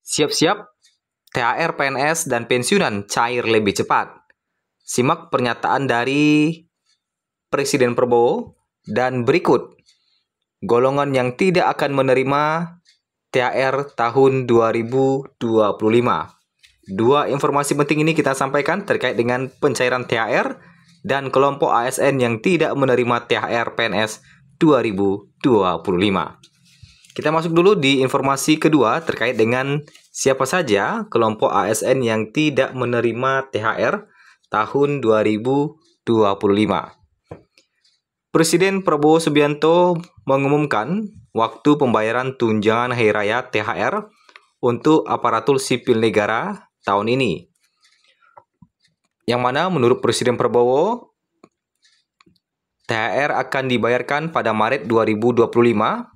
Siap-siap, THR PNS dan pensiunan cair lebih cepat. Simak pernyataan dari Presiden Prabowo dan berikut golongan yang tidak akan menerima THR tahun 2025. Dua informasi penting ini kita sampaikan terkait dengan pencairan THR dan kelompok ASN yang tidak menerima THR PNS 2025. Kita masuk dulu di informasi kedua terkait dengan siapa saja kelompok ASN yang tidak menerima THR tahun 2025. Presiden Prabowo Subianto mengumumkan waktu pembayaran tunjangan hari raya THR untuk aparatur sipil negara tahun ini. Yang mana menurut Presiden Prabowo, THR akan dibayarkan pada Maret 2025.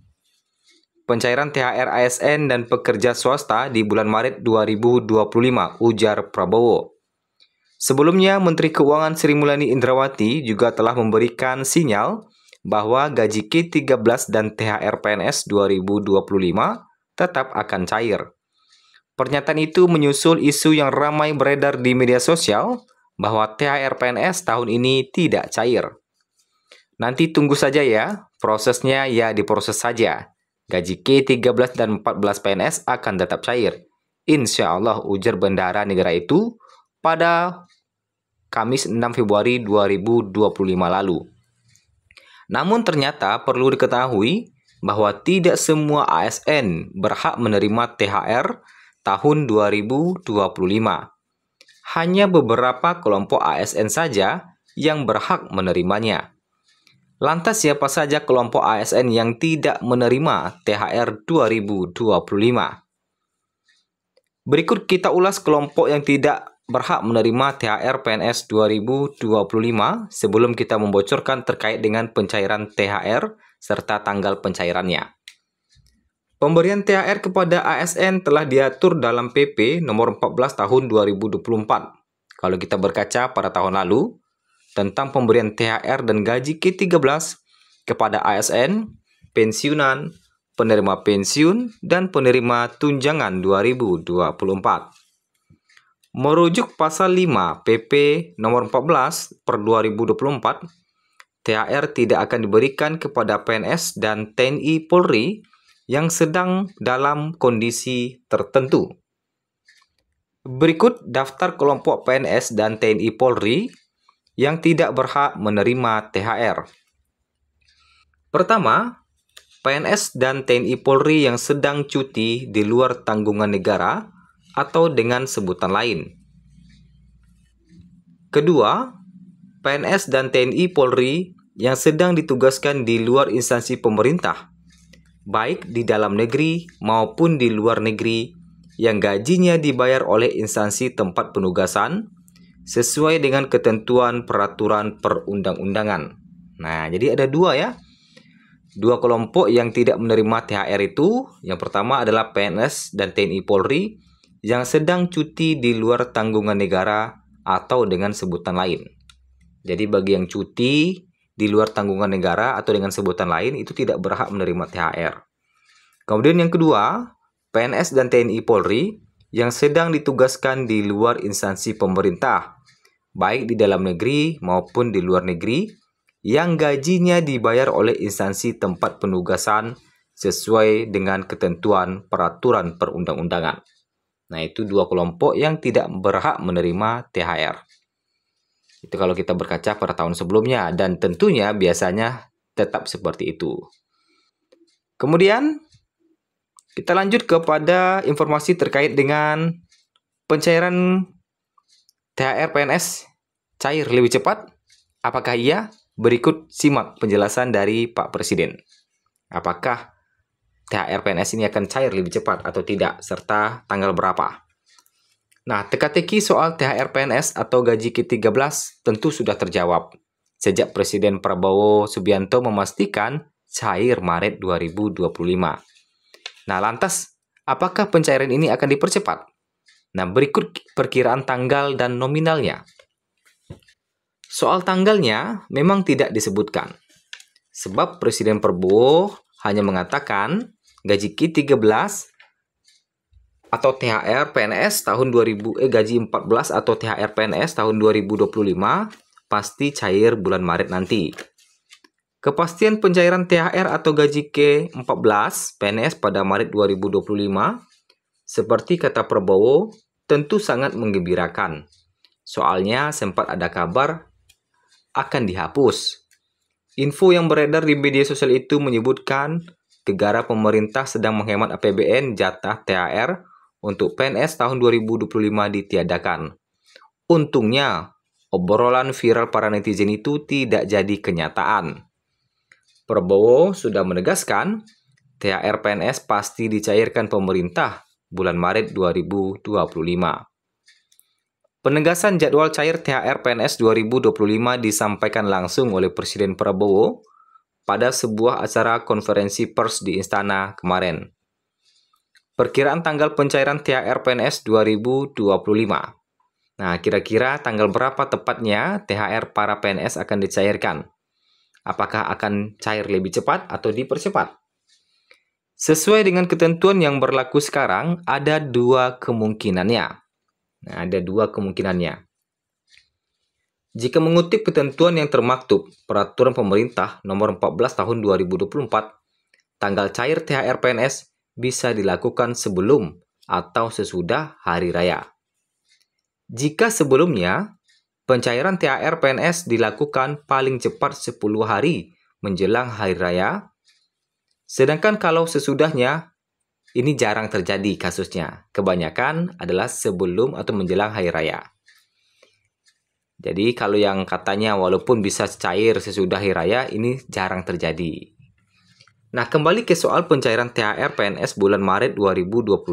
Pencairan THR ASN dan pekerja swasta di bulan Maret 2025, ujar Prabowo. Sebelumnya, Menteri Keuangan Sri Mulyani Indrawati juga telah memberikan sinyal bahwa gaji K13 dan THR PNS 2025 tetap akan cair. Pernyataan itu menyusul isu yang ramai beredar di media sosial bahwa THR PNS tahun ini tidak cair. Nanti tunggu saja ya, prosesnya ya diproses saja. Gaji K13 dan 14 PNS akan tetap cair. Insya Allah, ujar bendahara negara itu pada Kamis 6 Februari 2025 lalu. Namun ternyata perlu diketahui bahwa tidak semua ASN berhak menerima THR tahun 2025. Hanya beberapa kelompok ASN saja yang berhak menerimanya. Lantas siapa saja kelompok ASN yang tidak menerima THR 2025? Berikut kita ulas kelompok yang tidak berhak menerima THR PNS 2025 sebelum kita membocorkan terkait dengan pencairan THR serta tanggal pencairannya. Pemberian THR kepada ASN telah diatur dalam PP nomor 14 tahun 2024. Kalau kita berkaca pada tahun lalu, tentang pemberian THR dan gaji K13 kepada ASN, pensiunan, penerima pensiun, dan penerima tunjangan 2024. Merujuk pasal 5 PP nomor 14 per 2024, THR tidak akan diberikan kepada PNS dan TNI Polri yang sedang dalam kondisi tertentu. Berikut daftar kelompok PNS dan TNI Polri yang tidak berhak menerima THR. Pertama, PNS dan TNI Polri yang sedang cuti di luar tanggungan negara atau dengan sebutan lain. Kedua, PNS dan TNI Polri yang sedang ditugaskan di luar instansi pemerintah, baik di dalam negeri maupun di luar negeri, yang gajinya dibayar oleh instansi tempat penugasan sesuai dengan ketentuan peraturan perundang-undangan. Nah, jadi ada dua ya. Dua kelompok yang tidak menerima THR itu. Yang pertama adalah PNS dan TNI Polri yang sedang cuti di luar tanggungan negara atau dengan sebutan lain. Jadi bagi yang cuti di luar tanggungan negara atau dengan sebutan lain itu tidak berhak menerima THR. Kemudian yang kedua, PNS dan TNI Polri yang sedang ditugaskan di luar instansi pemerintah, baik di dalam negeri maupun di luar negeri, yang gajinya dibayar oleh instansi tempat penugasan sesuai dengan ketentuan peraturan perundang-undangan. Nah, itu dua kelompok yang tidak berhak menerima THR. Itu kalau kita berkaca pada tahun sebelumnya, dan tentunya biasanya tetap seperti itu. Kemudian, kita lanjut kepada informasi terkait dengan pencairan THR PNS cair lebih cepat. Apakah iya? Berikut simak penjelasan dari Pak Presiden. Apakah THR PNS ini akan cair lebih cepat atau tidak, serta tanggal berapa? Nah, teka-teki soal THR PNS atau gaji K13 tentu sudah terjawab sejak Presiden Prabowo Subianto memastikan cair Maret 2025. Nah, lantas apakah pencairan ini akan dipercepat? Nah, berikut perkiraan tanggal dan nominalnya. Soal tanggalnya memang tidak disebutkan, sebab Presiden Prabowo hanya mengatakan gaji K13 atau THR PNS tahun 2000 gaji 14 atau THR PNS tahun 2025 pasti cair bulan Maret nanti. Kepastian pencairan THR atau gaji ke-14 PNS pada Maret 2025 seperti kata Prabowo tentu sangat menggembirakan. Soalnya sempat ada kabar akan dihapus. Info yang beredar di media sosial itu menyebutkan negara pemerintah sedang menghemat APBN jatah THR untuk PNS tahun 2025 ditiadakan. Untungnya, obrolan viral para netizen itu tidak jadi kenyataan. Prabowo sudah menegaskan, THR PNS pasti dicairkan pemerintah bulan Maret 2025. Penegasan jadwal cair THR PNS 2025 disampaikan langsung oleh Presiden Prabowo pada sebuah acara konferensi pers di Istana kemarin. Perkiraan tanggal pencairan THR PNS 2025. Nah, kira-kira tanggal berapa tepatnya THR para PNS akan dicairkan? Apakah akan cair lebih cepat atau dipercepat? Sesuai dengan ketentuan yang berlaku sekarang, ada dua kemungkinannya. Nah, ada dua kemungkinannya. Jika mengutip ketentuan yang termaktub Peraturan Pemerintah Nomor 14 Tahun 2024, tanggal cair THR PNS bisa dilakukan sebelum atau sesudah hari raya. Jika sebelumnya, pencairan THR PNS dilakukan paling cepat 10 hari menjelang hari raya, sedangkan kalau sesudahnya, ini jarang terjadi kasusnya. Kebanyakan adalah sebelum atau menjelang hari raya. Jadi kalau yang katanya walaupun bisa cair sesudah hari raya, ini jarang terjadi. Nah, kembali ke soal pencairan THR PNS bulan Maret 2025,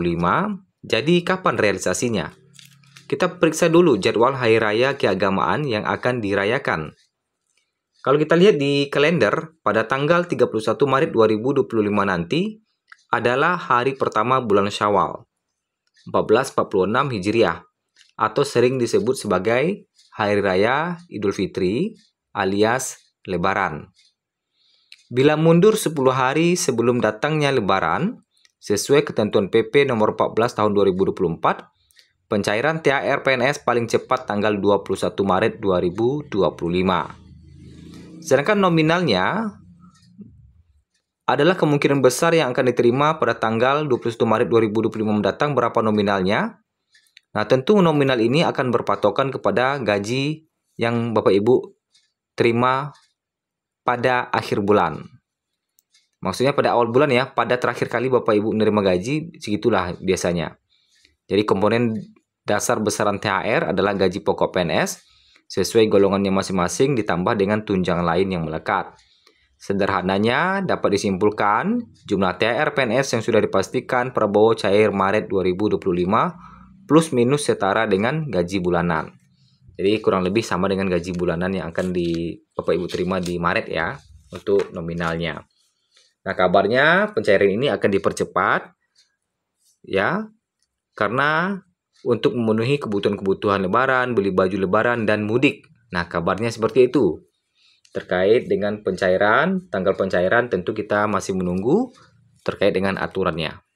jadi kapan realisasinya? Kita periksa dulu jadwal hari raya keagamaan yang akan dirayakan. Kalau kita lihat di kalender, pada tanggal 31 Maret 2025 nanti adalah hari pertama bulan Syawal, 1446 Hijriah, atau sering disebut sebagai Hari Raya Idul Fitri alias Lebaran. Bila mundur 10 hari sebelum datangnya Lebaran, sesuai ketentuan PP nomor 14 tahun 2024, pencairan THR PNS paling cepat tanggal 21 Maret 2025. Sedangkan nominalnya adalah kemungkinan besar yang akan diterima pada tanggal 21 Maret 2025 mendatang. Berapa nominalnya? Nah, tentu nominal ini akan berpatokan kepada gaji yang Bapak Ibu terima pada akhir bulan. Maksudnya pada awal bulan ya, pada terakhir kali Bapak Ibu menerima gaji, segitulah biasanya. Jadi komponen dasar besaran THR adalah gaji pokok PNS, sesuai golongannya masing-masing ditambah dengan tunjangan lain yang melekat. Sederhananya dapat disimpulkan, jumlah THR PNS yang sudah dipastikan Prabowo cair Maret 2025 plus minus setara dengan gaji bulanan. Jadi kurang lebih sama dengan gaji bulanan yang akan Bapak Ibu terima di Maret ya, untuk nominalnya. Nah, kabarnya pencairan ini akan dipercepat ya, karena untuk memenuhi kebutuhan-kebutuhan lebaran, beli baju lebaran, dan mudik. Nah, kabarnya seperti itu. Terkait dengan pencairan, tanggal pencairan tentu kita masih menunggu terkait dengan aturannya.